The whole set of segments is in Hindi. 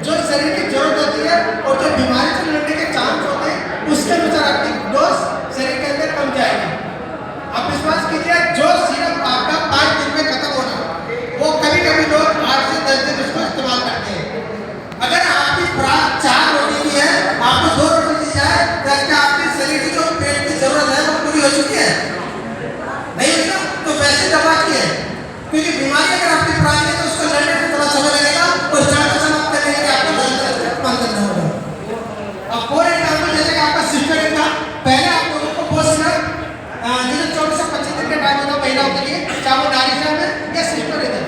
जो शरीर की जरूरत होती है और जो बीमारी से लड़ने के चांस होते हैं उसके अनुसार आपकी डोज शरीर के अंदर कम जाएगी। आप विश्वास कीजिए, जो सिर्फ आपका 5 दिन में खत्म होना वो कभी कभी लोग 8 से 10 दिन उसको इस्तेमाल करते हैं। अगर आपकी खुराक 4 रोटी की है, आपको 2 रोटी दी जाए तो क्या आपके शरीर की जो पेट की जरूरत है वो पूरी हो चुकी है? नहीं हुई ना? तो वैसे दवा की है, क्योंकि बीमारी अगर आपकी पुरानी है तो उसको लड़ने में थोड़ा समय लगेगा और जड़ समाप्त करने के लिए आपको दवाई इस्तेमाल करना होगा। अब फॉर एग्जाम्पल जैसे कि आपका सिस्टर था, पहले आप लोगों को वो सिर्फ जिन्हें 24 से 25 दिन का टाइम होता महिलाओं के लिए, चाहे वो नारी है या सिस्टर है,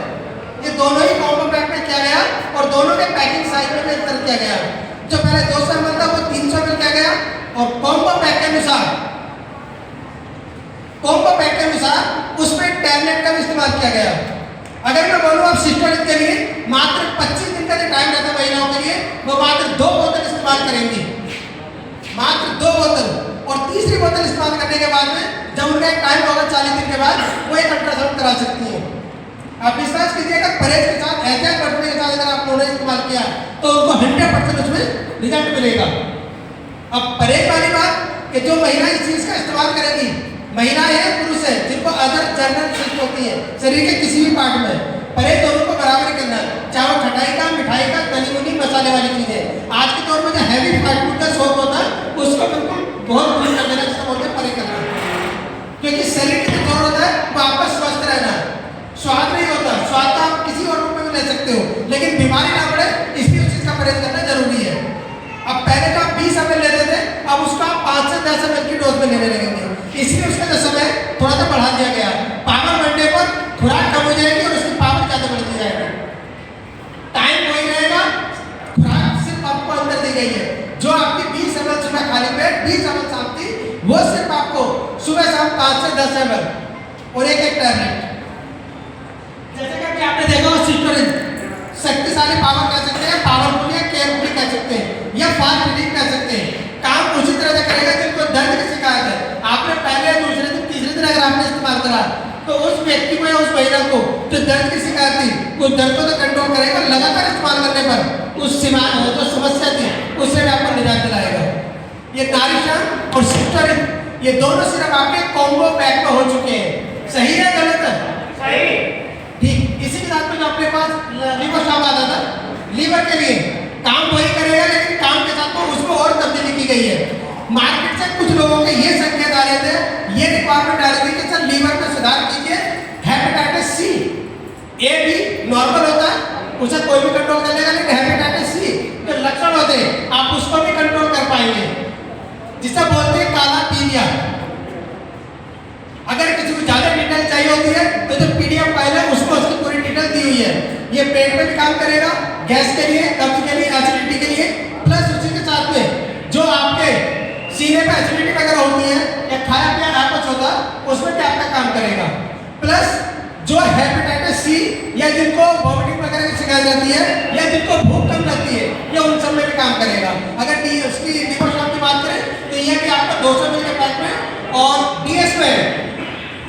ये दोनों ही कॉम्बो पैक में किया गया और दोनों के पैकिंग साइज में अंतर किया गया। जो पहले 200 ml था वो 300 ml किया गया और कॉम्बो पैक के अनुसार उसमें टैबलेट का भी इस्तेमाल किया गया। अगर मैं बोलूँ आप सिस्टर के लिए मात्र 25 दिन का जो टाइम रहता है महिलाओं के लिए, वो मात्र 2 बोतल इस्तेमाल करेंगी, मात्र 2 बोतल, और तीसरी बोतल इस्तेमाल करने के बाद में जब उनका एक टाइम होगा 40 दिन के बाद, वो एक अल्ट्रासाउंड करा सकती है। आप विश्वास कीजिएगा, परहेज के साथ एहतियात बरतने के साथ अगर आप लोगों ने इस्तेमाल किया तो उनको 100% उसमें रिजल्ट मिलेगा। अब परहेज वाली बात कि जो महिला इस चीज का इस्तेमाल करेगी, महिला है पुरुष है, जिनको अदर जनरल शिफ्ट होती है शरीर के किसी भी पार्ट में, परहेज दोनों को बराबर करना, चाहे वो खटाई का, मिठाई का, तली मुनी मसाले वाली चीज है। आज के दौर में जो हैवी फास्ट फूड का शौक होता है उसको बिल्कुल बहुत दूर कर देना, जिसको बोलते हैं परे करना, क्योंकि शरीर की जो जरूरत है वो आपका स्वस्थ रहना। स्वाद नहीं होता, स्वाद तो आप किसी और रूप में भी ले सकते हो, लेकिन बीमारी ना बढ़े इसलिए उस चीज का परहेज करना जरूरी है। अब पहले तो आप 20 ml लेते थे, अब उसको आप 5 से 10 ml की डोज में लेने लगेंगे, इसलिए उसका जो समय थोड़ा सा बढ़ा दिया गया। पावर बढ़ने पर खुराक कम हो जाएगी और उसकी पावर ज्यादा बढ़ती जाएगी। टाइम वही रहेगा, खुराक सिर्फ आपको अंदर दी गई है। जो आपकी 20 ml सुबह खाली पेट, 20 ml शाम की, वो सिर्फ आपको सुबह शाम 5 से 10 ml और एक टैबलेट। जैसे कि आपने देखा हो सिस्टोरेज, शक्तिशाली पावर कह सकते हैं, पावरफुल या केयरफुल कह सकते हैं, या फास्ट रिलीफ कह सकते हैं। काम उसी तरह से करेगा जिनको दर्द की शिकायत है। आपने पहले, दूसरे दिन, तीसरे दिन अगर आपने इस्तेमाल करा तो उस व्यक्ति को या उस महिला को जो दर्द की शिकायत थी, उस दर्द को तो कंट्रोल करेगा, लगातार इस्तेमाल करने पर उस जो समस्या थी उससे भी आपको निजात दिलाएगा। ये नारिशा और सिस्टोरेज, ये दोनों सिर्फ आपके कॉम्बो पैक में हो चुके हैं। सही है गलत है? सही। ठीक, इसी के साथ में जो अपने पास लीवर शाम आता था, लीवर के लिए काम वही करेगा, लेकिन काम के साथ में उसको और तब्दीली की गई है। मार्केट से कुछ लोगों के ये संकेत आ रहे थे, ये रिक्वायरमेंट आ रही थी कि सर लीवर में सुधार कीजिए, हेपेटाइटिस सी, ए भी नॉर्मल होता है, उसे कोई भी कंट्रोल कर लेगा, लेकिन हेपेटाइटिस सी जो लक्षण होते हैं आप उसको भी कंट्रोल कर पाएंगे, जिसे बोलते हैं काला पीलिया। अगर किसी को ज्यादा डिटेल चाहिए होती है तो जो पीडीएफ फाइल है उसको उसकी पूरी डिटेल दी हुई है। ये पेट में भी काम करेगा, गैस के लिए, कब्ज के लिए, एसिडिटी के लिए, प्लस उसी के साथ में जो आपके सीने पे एसिडिटी वगैरह होती है या खाया पिया आपच होता है उसमें भी आपका काम करेगा। प्लस जो हेपेटाइटिस सी या जिनको वॉमिटिंग वगैरह की शिकायत रहती है या जिनको भूख कम लगती है, ये उन सब में भी काम करेगा। अगर उसकी लीवर की बात करें तो ये भी आपका 200 ml के पैक में, और डीएस में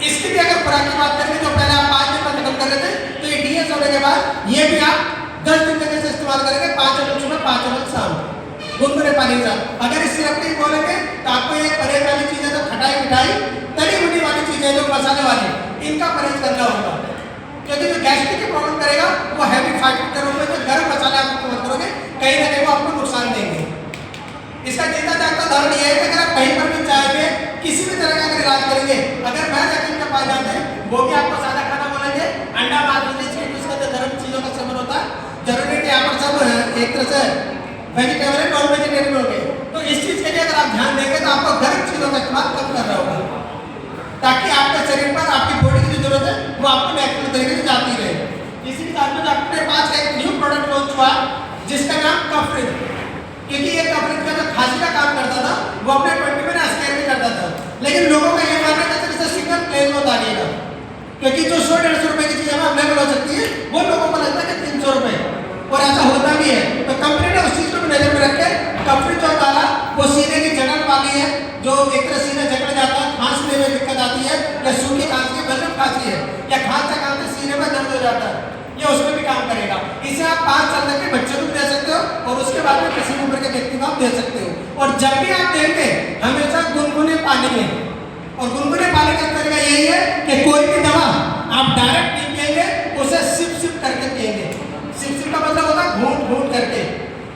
इसकी भी अगर खुराक की बात करें तो पहले आप 5 दिन में खत्म कर रहे थे, तो ये डीएस होने के बाद ये भी आप 10 दिन तक से इस्तेमाल करेंगे, 5 ml सुबह, 5 ml शाम, गुनगुने पानी का। अगर इस सिरप की बोलेंगे तो आपको ये परहेज वाली चीजें, तो खटाई मिठाई, तली मुनी वाली चीजें, जो मसाले वाली, इनका परहेज करना होगा, क्योंकि जो गैस्ट्रिक की प्रॉब्लम करेगा वो हैवी फास्ट फूड के रूप में जो गर्म मसाले आप इस्तेमाल करोगे कहीं ना कहीं वो आपको नुकसान देंगे। इसका जीता जागता उदाहरण ये है कि अगर आप कहीं पर भी जाएंगे, किसी भी तरह का अगर इलाज करेंगे, अगर मैं हकीम के पास जाते हैं वो भी आपको सादा खाना बोलेंगे, अंडा मांस उसके अंदर गर्म चीजों का सेवन होता है। जरूरी है यहाँ पर सब एक तरह से वेजिटेबल है, नॉन वेजिटेरियन होंगे, तो इस चीज के लिए अगर आप ध्यान देंगे तो आपको गर्म चीजों का इस्तेमाल कम करना होगा, ताकि आपके शरीर पर आपकी बॉडी की जो जरूरत है वो आपको नेचुरल तरीके से जाती रहे। इसी के साथ में अपने पास एक न्यू प्रोडक्ट लॉन्च हुआ जिसका नाम कफरिज, क्योंकि ये कफरिज का जो खांसी का काम करता था वो अपने 20 में स्कैन भी करता था, लेकिन लोगों का ये मानना था कि सिंगल प्लेन में उतार देगा, क्योंकि जो 100-150 रुपए की चीज हमें अवेलेबल हो सकती है वो लोगों को लगता है कि 300 रुपए, और ऐसा होता भी है। तो कंपनी ने उस चीज को भी नजर में रख के कफरिज जो डाला वो सीने की जकड़ वाली है, जो एक तरह सीना जकड़ जाता है, खांसने में दिक्कत आती है, या सूखी खांसी, बलगम खांसी है, या खांसते खांसते सीने में दर्द हो जाता है, ये उसमें भी काम करेगा। इसे आप 5 साल तक के बच्चों को भी दे सकते हो और जब भी आप देंगे हमेशा गुनगुने पानी में, और गुनगुने पानी का तरीका यही है कि कोई भी दवा आप डायरेक्ट नहीं पिएंगे, उसे सिप सिप करके पिएंगे। सिप सिप का मतलब होता है घूंट घूंट करके,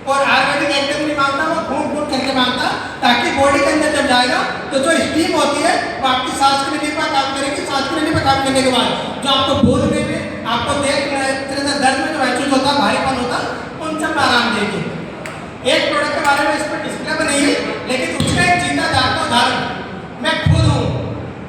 और आयुर्वेदिक एकदम नहीं मांगता, वो घूंट घूंट करके मांगता, ताकि बॉडी के अंदर जब जाएगा तो जो स्टीम होती है वो आपकी सांस की नली पर काम करेगी। सांस की नली पर काम करने के बाद जो आपको बोलने में, आपको देखने